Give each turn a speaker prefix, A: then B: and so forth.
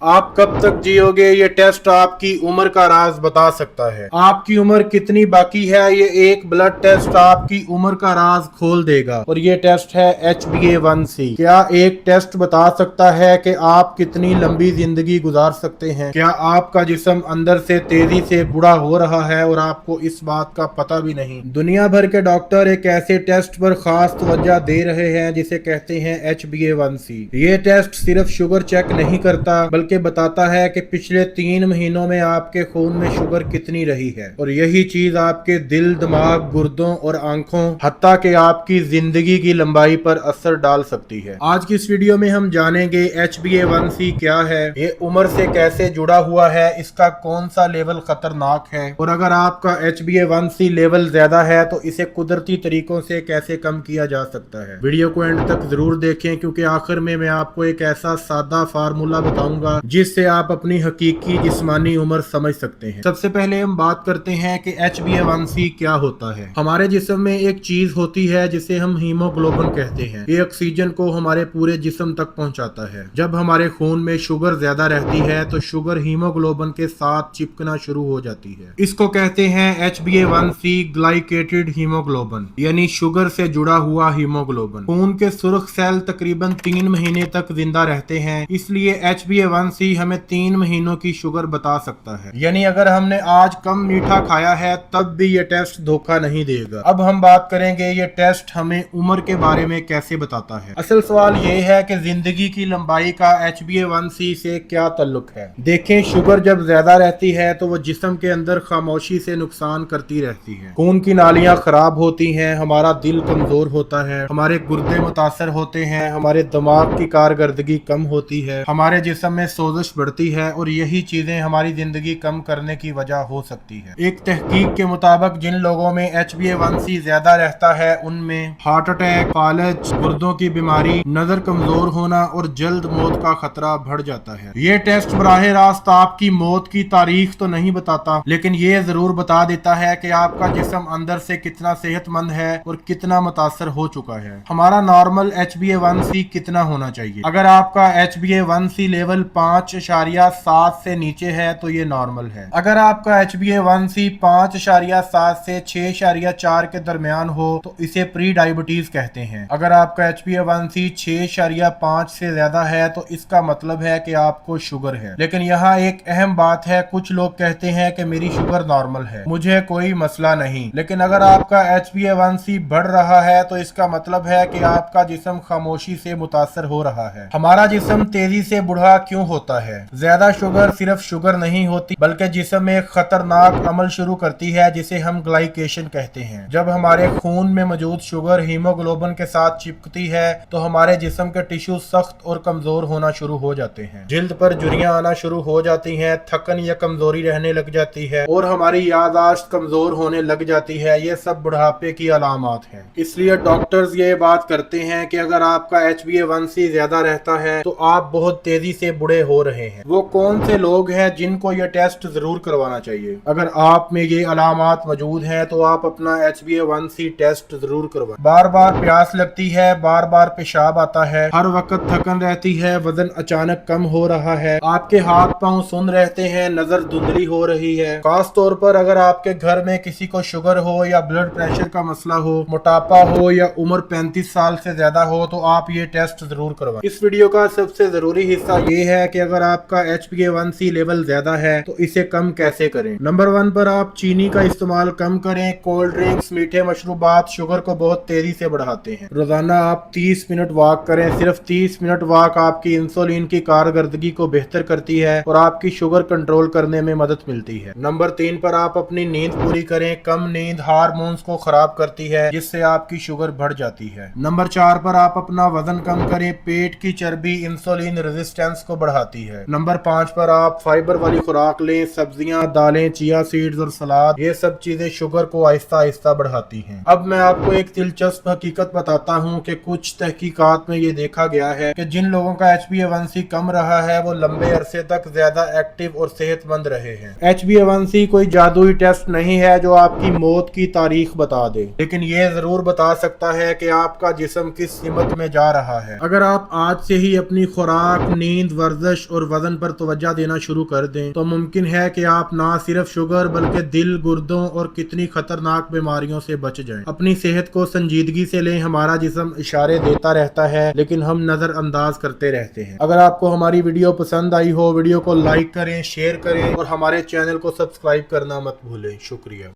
A: आप कब तक जियोगे ये टेस्ट आपकी उम्र का राज बता सकता है। आपकी उम्र कितनी बाकी है ये एक ब्लड टेस्ट आपकी उम्र का राज खोल देगा। और ये टेस्ट है HbA1c। क्या एक टेस्ट बता सकता है कि आप कितनी लंबी जिंदगी गुजार सकते हैं। क्या आपका जिस्म अंदर से तेजी से बूढ़ा हो रहा है और आपको इस बात का पता भी नहीं। दुनिया भर के डॉक्टर एक ऐसे टेस्ट पर खास तवज्जो दे रहे हैं जिसे कहते हैं HbA1c। ये टेस्ट सिर्फ शुगर चेक नहीं करता बल्कि बताता है कि पिछले 3 महीनों में आपके खून में शुगर कितनी रही है। और यही चीज आपके दिल, दिमाग, गुर्दों और आंखों हत्ता के आपकी जिंदगी की लंबाई पर असर डाल सकती है। आज की इस वीडियो में हम जानेंगे HbA1c क्या है, ये उम्र से कैसे जुड़ा हुआ है, इसका कौन सा लेवल खतरनाक है और अगर आपका HbA1c लेवल ज्यादा है तो इसे कुदरती तरीकों से कैसे कम किया जा सकता है। वीडियो को एंड तक जरूर देखें क्योंकि आखिर में मैं आपको एक ऐसा सादा फार्मूला बताऊंगा जिससे आप अपनी हकीकी जिस्मानी उम्र समझ सकते हैं। सबसे पहले हम बात करते हैं कि HbA1c क्या होता है। हमारे जिस्म में एक चीज होती है जिसे हम हीमोग्लोबिन कहते हैं। ये ऑक्सीजन को हमारे पूरे जिस्म तक पहुंचाता है। जब हमारे खून में शुगर ज्यादा रहती है तो शुगर हीमोग्लोबिन के साथ चिपकना शुरू हो जाती है। इसको कहते हैं HbA1c ग्लाइकेटेड हीमोग्लोबिन, यानी शुगर से जुड़ा हुआ हीमोग्लोबिन। खून के सुर्ख सेल तकरीबन 3 महीने तक जिंदा रहते हैं, इसलिए HbA1c हमें 3 महीनों की शुगर बता सकता है। यानी अगर हमने आज कम मीठा खाया है तब भी ये टेस्ट धोखा नहीं देगा। अब हम बात करेंगे ये टेस्ट हमें उम्र के बारे में कैसे बताता है। असल सवाल ये है कि जिंदगी की लंबाई का HbA1c से क्या ताल्लुक है। देखें, शुगर जब ज्यादा रहती है तो वो जिस्म के अंदर खामोशी से नुकसान करती रहती है। खून की नालियां खराब होती हैं, हमारा दिल कमजोर होता है, हमारे गुर्दे मुतासर होते हैं, हमारे दिमाग की कारकर्दगी कम होती है, हमारे जिस्म में सोजिश बढ़ती है और यही चीजें हमारी जिंदगी कम करने की वजह हो सकती है। एक तहकीक के मुताबिक जिन लोगों में HbA1c ज्यादा रहता है उनमें हार्ट अटैक, फालज, गुर्दों की बीमारी, नजर कमजोर होना और जल्द मौत का खतरा बढ़ जाता है। ये टेस्ट बराह रास्त आपकी मौत की तारीख तो नहीं बताता, लेकिन ये जरूर बता देता है कि आपका जिस्म अंदर से कितना सेहतमंद है और कितना मुतासर हो चुका है। हमारा नॉर्मल HbA1c कितना होना चाहिए। अगर आपका HbA1c लेवल 5.7 से नीचे है तो ये नॉर्मल है। अगर आपका HbA1c 5.7 से 6.4 के दरमियान हो तो इसे प्री डायबिटीज कहते हैं। अगर आपका HbA1c 6.5 से ज्यादा है तो इसका मतलब है कि आपको शुगर है। लेकिन यहाँ एक अहम बात है, कुछ लोग कहते हैं कि मेरी शुगर नॉर्मल है, मुझे कोई मसला नहीं। लेकिन अगर आपका HbA1c बढ़ रहा है तो इसका मतलब है कि आपका जिस्म खामोशी से मुतासर हो रहा है। हमारा जिस्म तेजी से बूढ़ा क्यों होता है। ज्यादा शुगर सिर्फ शुगर नहीं होती बल्कि जिस्म में एक खतरनाक अमल शुरू करती है जिसे हम ग्लाइकेशन कहते हैं। जब हमारे खून में मौजूद शुगर हीमोग्लोबिन के साथ चिपकती है तो हमारे जिस्म के टिश्यू सख्त और कमजोर होना शुरू हो जाते हैं, जिल्द पर झुर्रियां आना शुरू हो जाती हैं, थकन या कमजोरी रहने लग जाती है और हमारी याददाश्त कमजोर होने लग जाती है। ये सब बुढ़ापे की अलामात हैं। इसलिए डॉक्टर्स ये बात करते हैं कि अगर आपका HbA1c ज्यादा रहता है तो आप बहुत तेजी से बूढ़े हो रहे हैं। वो कौन से लोग हैं जिनको ये टेस्ट जरूर करवाना चाहिए। अगर आप में ये अलामात मौजूद हैं तो आप अपना HbA1c टेस्ट जरूर करवाएं। बार बार प्यास लगती है, बार बार पेशाब आता है, हर वक्त थकन रहती है, वजन अचानक कम हो रहा है, आपके हाथ पांव सुन रहते हैं, नजर धुंधली हो रही है। खास तौर पर अगर आपके घर में किसी को शुगर हो या ब्लड प्रेशर का मसला हो, मोटापा हो या उम्र 35 साल से ज्यादा हो तो आप ये टेस्ट जरूर करवाएं। इस वीडियो का सबसे जरूरी हिस्सा ये है कि अगर आपका HbA1c लेवल ज्यादा है तो इसे कम कैसे करें। नंबर 1 पर आप चीनी का इस्तेमाल कम करें। कोल्ड ड्रिंक्स, मीठे मशरूबात शुगर को बहुत तेजी से बढ़ाते हैं। रोजाना आप 30 मिनट वॉक करें। सिर्फ 30 मिनट वॉक आपकी इंसुलिन की कारकर्दगी को बेहतर करती है और आपकी शुगर कंट्रोल करने में मदद मिलती है। नंबर 3 पर आप अपनी नींद पूरी करें। कम नींद हार्मोन्स को खराब करती है जिससे आपकी शुगर बढ़ जाती है। नंबर 4 पर आप अपना वजन कम करें। पेट की चर्बी इंसुलिन रेजिस्टेंस को बढ़ाती है। नंबर 5 पर आप फाइबर वाली खुराक लें। सब्जियां, दालें, चिया सीड्स और सलाद, ये सब चीजें शुगर को आहिस्ता आहिस्ता बढ़ाती हैं। अब मैं आपको एक दिलचस्प हकीकत बताता हूँ कि कुछ तहकीकात में ये देखा गया है कि जिन लोगों का HbA1c कम रहा है वो लंबे अरसे तक ज्यादा एक्टिव और सेहतमंद रहे हैं। HbA1c कोई जादुई टेस्ट नहीं है जो आपकी मौत की तारीख बता दे, लेकिन ये जरूर बता सकता है कि आपका जिस्म किस सिमत में जा रहा है। अगर आप आज से ही अपनी खुराक, नींद, वर्जिश ورزش اور وزن پر توجہ دینا شروع کر دیں تو ممکن ہے کہ آپ نہ صرف شوگر بلکہ دل، گردوں اور کتنی خطرناک بیماریوں سے بچ جائیں۔ اپنی صحت کو سنجیدگی سے لیں، ہمارا جسم اشارے دیتا رہتا ہے لیکن ہم نظر انداز کرتے رہتے ہیں۔ اگر آپ کو ہماری ویڈیو پسند آئی ہو، ویڈیو کو لائک کریں، شیئر کریں اور ہمارے چینل کو سبسکرائب کرنا مت بھولیں۔ شکریہ۔